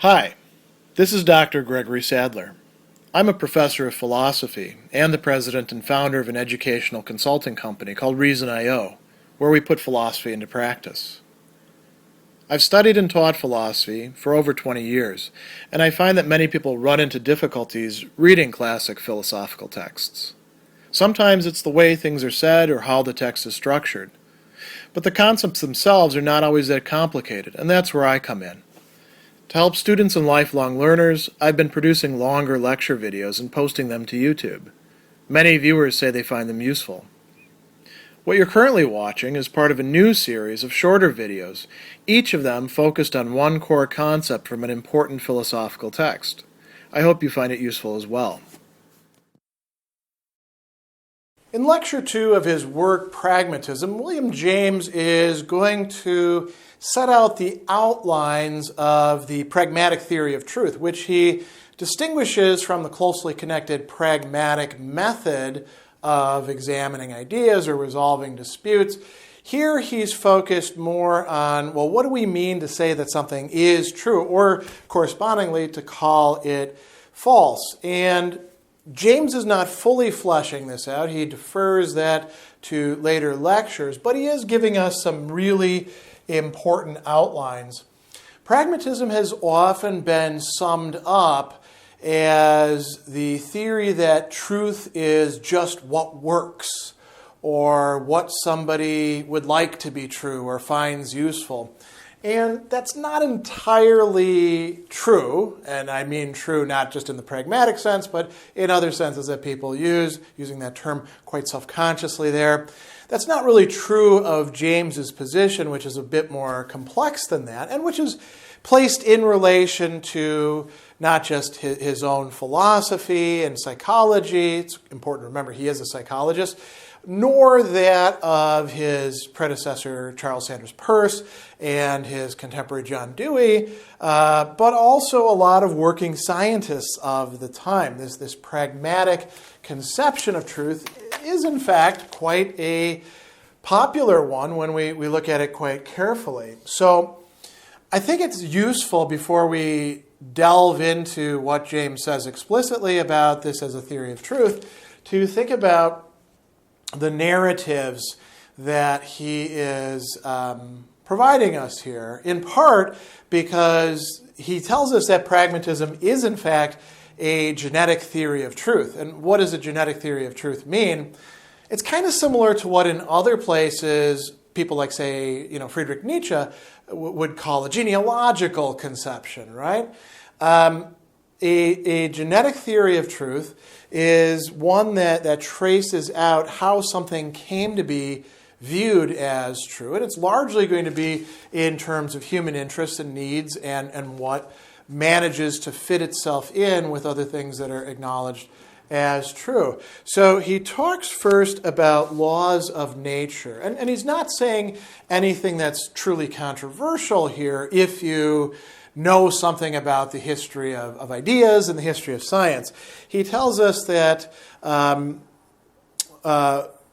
Hi, this is Dr. Gregory Sadler. I'm a professor of philosophy and the president and founder of an educational consulting company called Reason.io, where we put philosophy into practice. I've studied and taught philosophy for over 20 years, and I find that many people run into difficulties reading classic philosophical texts. Sometimes it's the way things are said or how the text is structured. But the concepts themselves are not always that complicated, and that's where I come in. To help students and lifelong learners, I've been producing longer lecture videos and posting them to YouTube. Many viewers say they find them useful. What you're currently watching is part of a new series of shorter videos, each of them focused on one core concept from an important philosophical text. I hope you find it useful as well. In Lecture 2 of his work, Pragmatism, William James is going to set out the outlines of the pragmatic theory of truth, which he distinguishes from the closely connected pragmatic method of examining ideas or resolving disputes. Here he's focused more on, well, what do we mean to say that something is true, or correspondingly to call it false? And James is not fully fleshing this out. He defers that to later lectures, but he is giving us some really important outlines. Pragmatism has often been summed up as the theory that truth is just what works, or what somebody would like to be true or finds useful. And that's not entirely true, and I mean true not just in the pragmatic sense, but in other senses that people use, using that term quite self-consciously there. That's not really true of James's position, which is a bit more complex than that, and which is placed in relation to not just his own philosophy and psychology. It's important to remember he is a psychologist, nor that of his predecessor Charles Sanders Peirce and his contemporary John Dewey, but also a lot of working scientists of the time. This pragmatic conception of truth is in fact quite a popular one when we look at it quite carefully. So I think it's useful before we delve into what James says explicitly about this as a theory of truth to think about the narratives that he is providing us here, in part because he tells us that pragmatism is in fact a genetic theory of truth. And what does a genetic theory of truth mean? It's kind of similar to what in other places people like, say, Friedrich Nietzsche would call a genealogical conception, right? A genetic theory of truth is one that traces out how something came to be viewed as true. And it's largely going to be in terms of human interests and needs and what manages to fit itself in with other things that are acknowledged as true. So he talks first about laws of nature. And he's not saying anything that's truly controversial here if you know something about the history of ideas and the history of science. He tells us that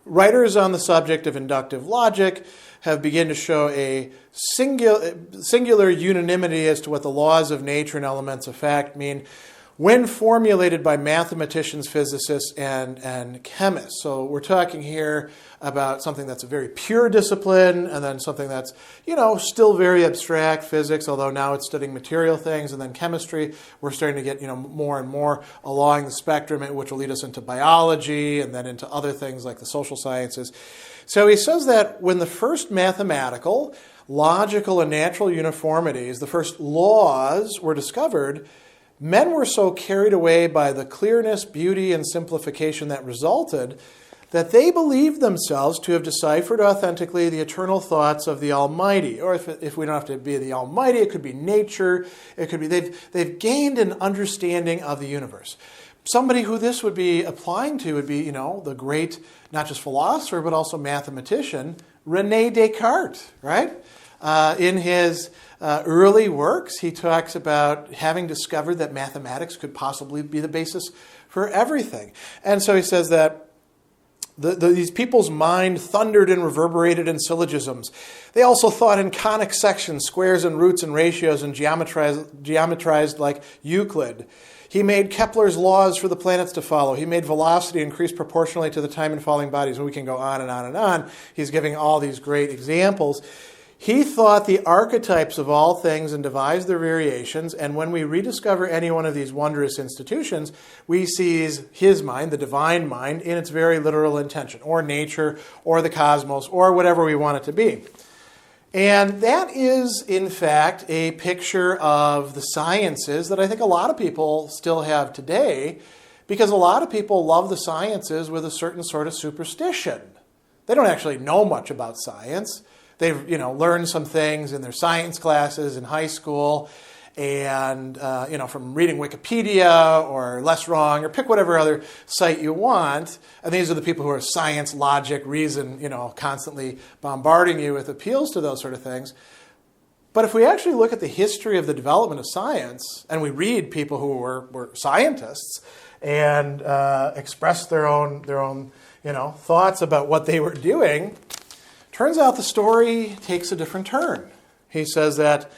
writers on the subject of inductive logic have begun to show a singular unanimity as to what the laws of nature and elements of fact mean when formulated by mathematicians, physicists, and chemists. So we're talking here about something that's a very pure discipline, and then something that's, still very abstract, physics, although now it's studying material things, and then chemistry. We're starting to get, more and more along the spectrum, which will lead us into biology, and then into other things like the social sciences. So he says that when the first mathematical, logical, and natural uniformities, the first laws were discovered, men were so carried away by the clearness, beauty, and simplification that resulted that they believed themselves to have deciphered authentically the eternal thoughts of the Almighty. Or if we don't have to be the Almighty, it could be nature. It could be they've gained an understanding of the universe. Somebody who this would be applying to would be, the great, not just philosopher, but also mathematician, René Descartes, right? In his early works, he talks about having discovered that mathematics could possibly be the basis for everything. And so he says that These people's mind thundered and reverberated in syllogisms. They also thought in conic sections, squares and roots and ratios, and geometrized like Euclid. He made Kepler's laws for the planets to follow. He made velocity increase proportionally to the time in falling bodies. And we can go on and on and on. He's giving all these great examples. He thought the archetypes of all things and devised their variations. And when we rediscover any one of these wondrous institutions, we seize his mind, the divine mind, in its very literal intention, or nature, or the cosmos, or whatever we want it to be. And that is, in fact, a picture of the sciences that I think a lot of people still have today, because a lot of people love the sciences with a certain sort of superstition. They don't actually know much about science. They've learned some things in their science classes in high school, and from reading Wikipedia or Less Wrong, or pick whatever other site you want. And these are the people who are science, logic, reason, constantly bombarding you with appeals to those sort of things. But if we actually look at the history of the development of science, and we read people who were scientists and express their own thoughts about what they were doing, turns out the story takes a different turn. He says that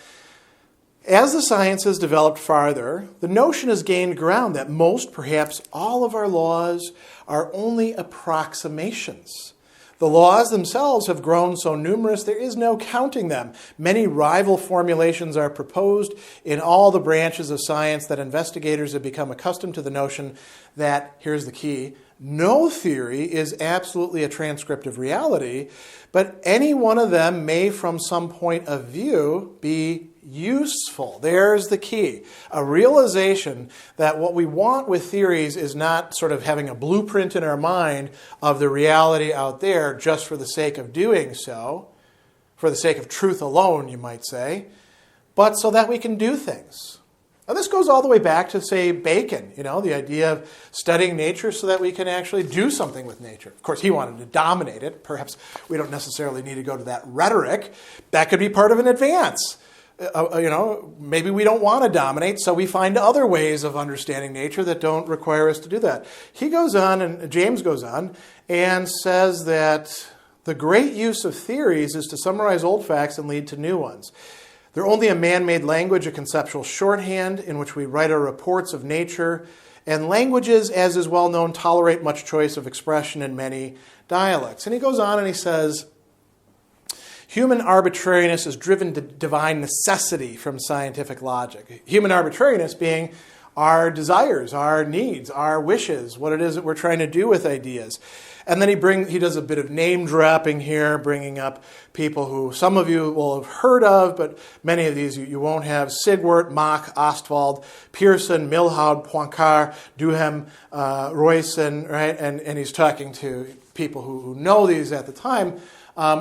as the sciences developed farther, the notion has gained ground that most, perhaps all of our laws are only approximations. The laws themselves have grown so numerous there is no counting them. Many rival formulations are proposed in all the branches of science that investigators have become accustomed to the notion that, here's the key, no theory is absolutely a transcript of reality, but any one of them may, from some point of view, be useful. There's the key. A realization that what we want with theories is not sort of having a blueprint in our mind of the reality out there just for the sake of doing so, for the sake of truth alone, you might say, but so that we can do things. Now, this goes all the way back to, say, Bacon, the idea of studying nature so that we can actually do something with nature. Of course, he wanted to dominate it. Perhaps we don't necessarily need to go to that rhetoric. That could be part of an advance. Maybe we don't want to dominate, so we find other ways of understanding nature that don't require us to do that. He goes on, and James goes on, and says that the great use of theories is to summarize old facts and lead to new ones. They're only a man-made language, a conceptual shorthand in which we write our reports of nature, and languages, as is well known, tolerate much choice of expression in many dialects. And he goes on and he says, human arbitrariness is driven to divine necessity from scientific logic. Human arbitrariness being our desires, our needs, our wishes, what it is that we're trying to do with ideas. And then he does a bit of name dropping here, bringing up people who some of you will have heard of, but many of these you won't have. Sigwart, Mach, Ostwald, Pearson, Milhaud, Poincare, Duhem, Royson, right? And he's talking to people who know these at the time.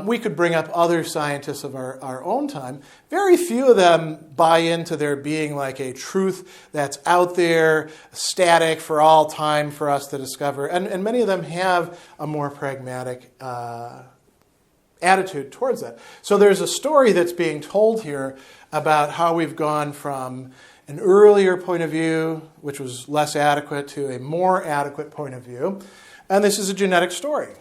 We could bring up other scientists of our own time. Very few of them buy into there being like a truth that's out there, static for all time for us to discover. And many of them have a more pragmatic attitude towards that. So there's a story that's being told here about how we've gone from an earlier point of view, which was less adequate, to a more adequate point of view. And this is a genetic story.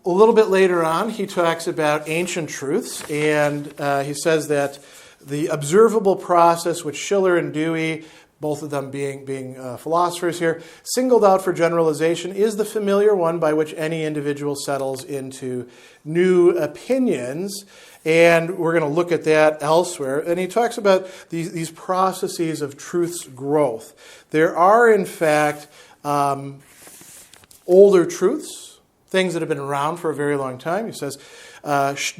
A little bit later on, he talks about ancient truths, and he says that the observable process which Schiller and Dewey, both of them being philosophers here, singled out for generalization is the familiar one by which any individual settles into new opinions. And we're going to look at that elsewhere. And he talks about these processes of truth's growth. There are, in fact, older truths, things that have been around for a very long time. He says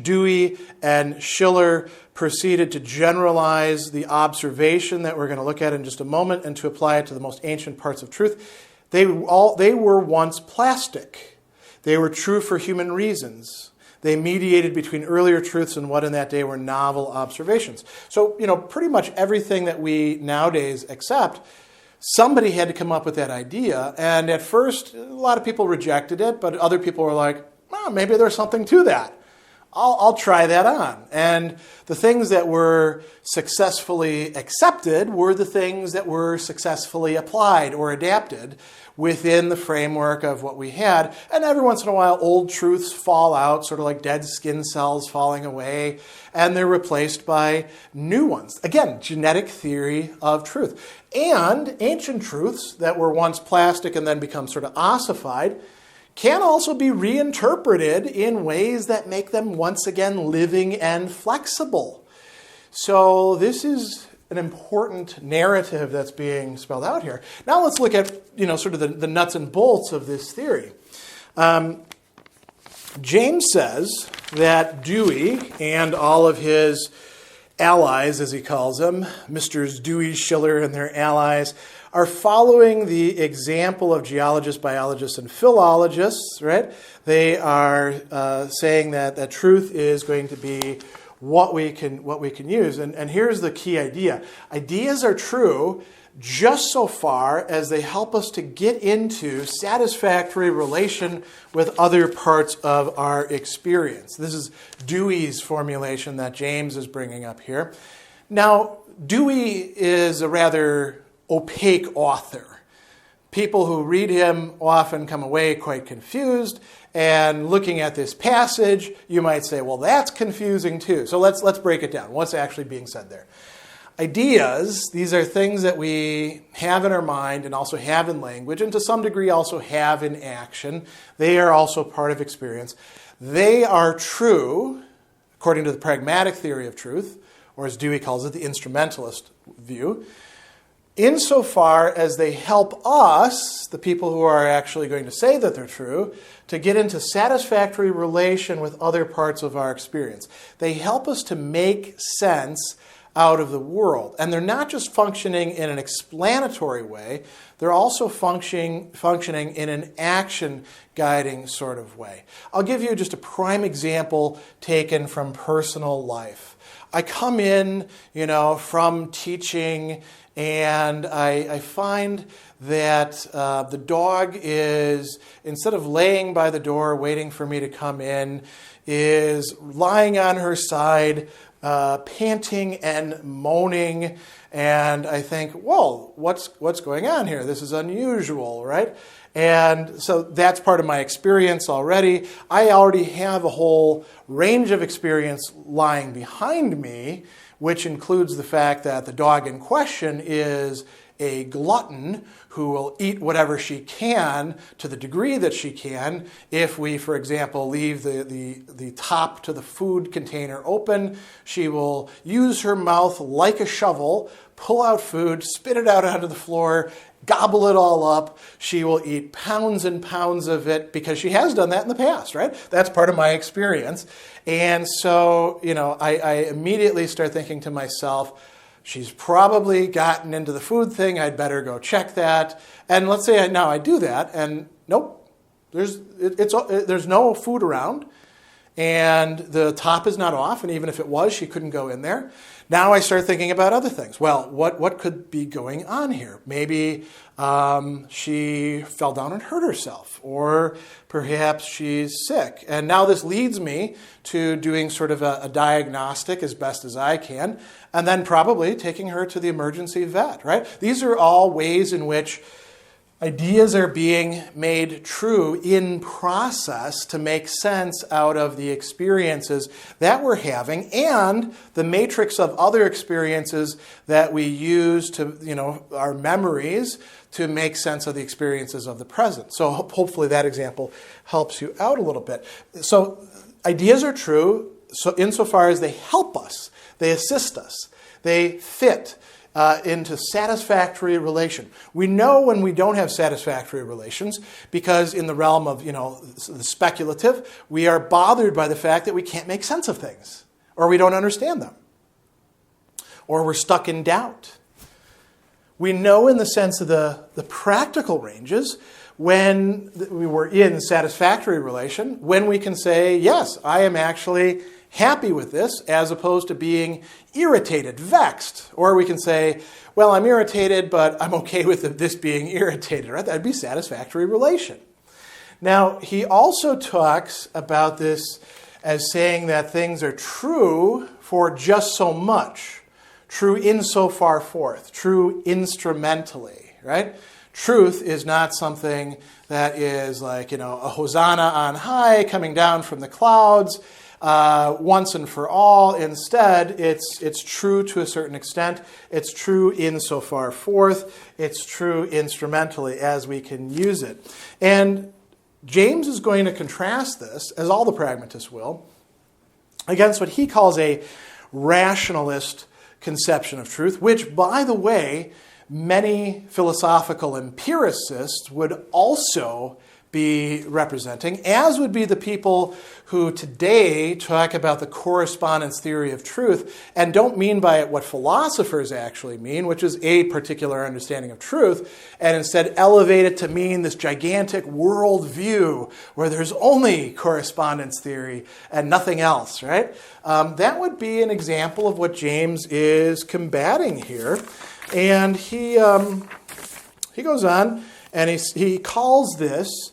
Dewey and Schiller proceeded to generalize the observation that we're going to look at in just a moment and to apply it to the most ancient parts of truth. They were once plastic. They were true for human reasons. They mediated between earlier truths and what in that day were novel observations. So, pretty much everything that we nowadays accept, somebody had to come up with that idea, and at first, a lot of people rejected it, but other people were like, well, maybe there's something to that. I'll try that on. And the things that were successfully accepted were the things that were successfully applied or adapted within the framework of what we had. And every once in a while, old truths fall out, sort of like dead skin cells falling away, and they're replaced by new ones. Again, genetic theory of truth. And ancient truths that were once plastic and then become sort of ossified can also be reinterpreted in ways that make them once again living and flexible. So this is an important narrative that's being spelled out here. Now let's look at, sort of the nuts and bolts of this theory. James says that Dewey and all of his allies, as he calls them, Misters Dewey, Schiller, and their allies, are following the example of geologists, biologists, and philologists, right? They are saying that truth is going to be what we can use. And here's the key idea. Ideas are true just so far as they help us to get into satisfactory relation with other parts of our experience. This is Dewey's formulation that James is bringing up here. Now, Dewey is a rather opaque author. People who read him often come away quite confused, and looking at this passage, you might say, well, that's confusing too. So let's break it down. What's actually being said there? Ideas, these are things that we have in our mind and also have in language, and to some degree also have in action. They are also part of experience. They are true, according to the pragmatic theory of truth, or as Dewey calls it, the instrumentalist view, insofar as they help us, the people who are actually going to say that they're true, to get into satisfactory relation with other parts of our experience. They help us to make sense out of the world. And they're not just functioning in an explanatory way, they're also functioning in an action-guiding sort of way. I'll give you just a prime example taken from personal life. I come in, from teaching, and I find that the dog is, instead of laying by the door waiting for me to come in, is lying on her side, panting and moaning. And I think, whoa, what's going on here? This is unusual, right? And so that's part of my experience already. I already have a whole range of experience lying behind me, which includes the fact that the dog in question is a glutton who will eat whatever she can to the degree that she can. If we, for example, leave the top to the food container open, she will use her mouth like a shovel, pull out food, spit it out onto the floor, gobble it all up. She will eat pounds and pounds of it because she has done that in the past, right? That's part of my experience. And so, I immediately start thinking to myself, she's probably gotten into the food thing. I'd better go check that. And let's say now I do that, and nope, there's no food around, and the top is not off. And even if it was, she couldn't go in there. Now I start thinking about other things. Well, what could be going on here? Maybe she fell down and hurt herself, or perhaps she's sick. And now this leads me to doing sort of a diagnostic as best as I can, and then probably taking her to the emergency vet, right? These are all ways in which ideas are being made true in process to make sense out of the experiences that we're having and the matrix of other experiences that we use to, our memories to make sense of the experiences of the present. So hopefully that example helps you out a little bit. So ideas are true so insofar as they help us, they assist us, they fit into satisfactory relation. We know when we don't have satisfactory relations because in the realm of, the speculative, we are bothered by the fact that we can't make sense of things, or we don't understand them, or we're stuck in doubt. We know in the sense of the practical ranges when we were in satisfactory relation, when we can say, yes, I am actually happy with this, as opposed to being irritated, vexed. Or we can say, well, I'm irritated, but I'm okay with this being irritated, right? That'd be satisfactory relation. Now, he also talks about this as saying that things are true for just so much, true in so far forth, true instrumentally, right? Truth is not something that is like, a hosanna on high coming down from the clouds once and for all. Instead, it's true to a certain extent. It's true in so far forth. It's true instrumentally as we can use it. And James is going to contrast this, as all the pragmatists will, against what he calls a rationalist conception of truth, which, by the way, many philosophical empiricists would also be representing, as would be the people who today talk about the correspondence theory of truth and don't mean by it what philosophers actually mean, which is a particular understanding of truth, and instead elevate it to mean this gigantic world view where there's only correspondence theory and nothing else, right? That would be an example of what James is combating here. And he goes on and he calls this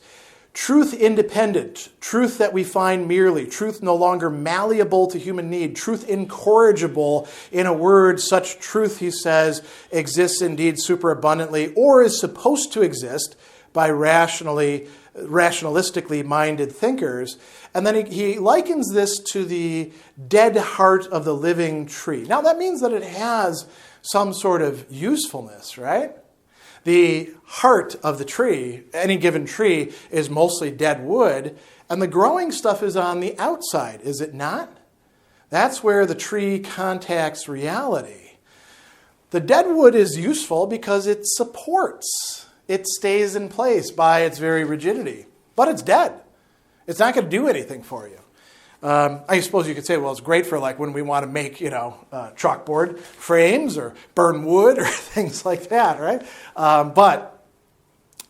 truth independent, truth that we find merely, truth no longer malleable to human need, truth incorrigible. In a word, such truth, he says, exists indeed superabundantly or is supposed to exist by rationalistically minded thinkers. And then he likens this to the dead heart of the living tree. Now that means that it has some sort of usefulness, right? The heart of the tree, any given tree, is mostly dead wood, and the growing stuff is on the outside, is it not? That's where the tree contacts reality. The dead wood is useful because it supports. It stays in place by its very rigidity. But it's dead. It's not going to do anything for you. I suppose you could say, well, it's great for like when we want to make, chalkboard frames or burn wood or things like that, right? But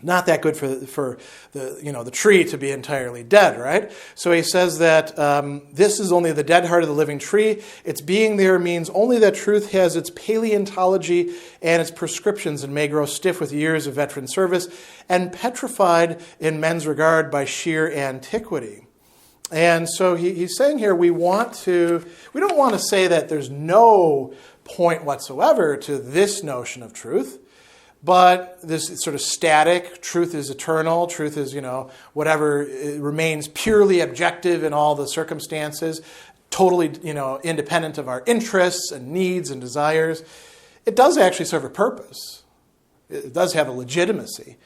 not that good for the tree to be entirely dead, right? So he says that this is only the dead heart of the living tree. Its being there means only that truth has its paleontology and its prescriptions and may grow stiff with years of veteran service and petrified in men's regard by sheer antiquity. And so he's saying here we don't want to say that there's no point whatsoever to this notion of truth, but this sort of static, truth is eternal, truth is, whatever, it remains purely objective in all the circumstances, totally, independent of our interests and needs and desires. It does actually serve a purpose. It does have a legitimacy.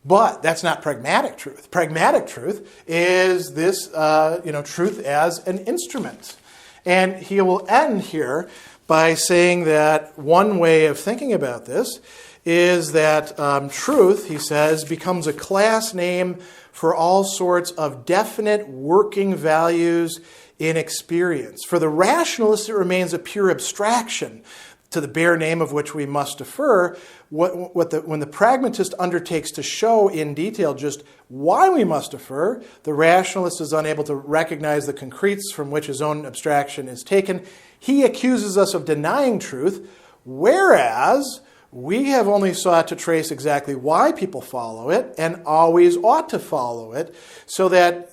But that's not pragmatic truth. Pragmatic truth is this, truth as an instrument. And he will end here by saying that one way of thinking about this is that truth, he says, becomes a class name for all sorts of definite working values in experience. For the rationalist, it remains a pure abstraction, to the bare name of which we must defer. When the pragmatist undertakes to show in detail just why we must defer, the rationalist is unable to recognize the concretes from which his own abstraction is taken. He accuses us of denying truth, whereas we have only sought to trace exactly why people follow it and always ought to follow it, so that,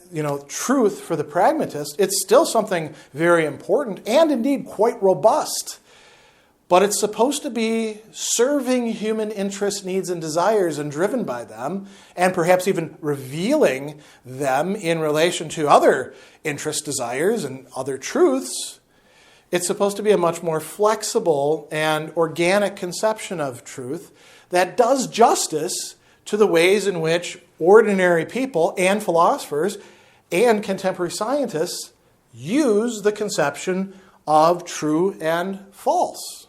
truth for the pragmatist, it's still something very important and indeed quite robust. But it's supposed to be serving human interests, needs, and desires and driven by them, and perhaps even revealing them in relation to other interests, desires, and other truths. It's supposed to be a much more flexible and organic conception of truth that does justice to the ways in which ordinary people and philosophers and contemporary scientists use the conception of true and false.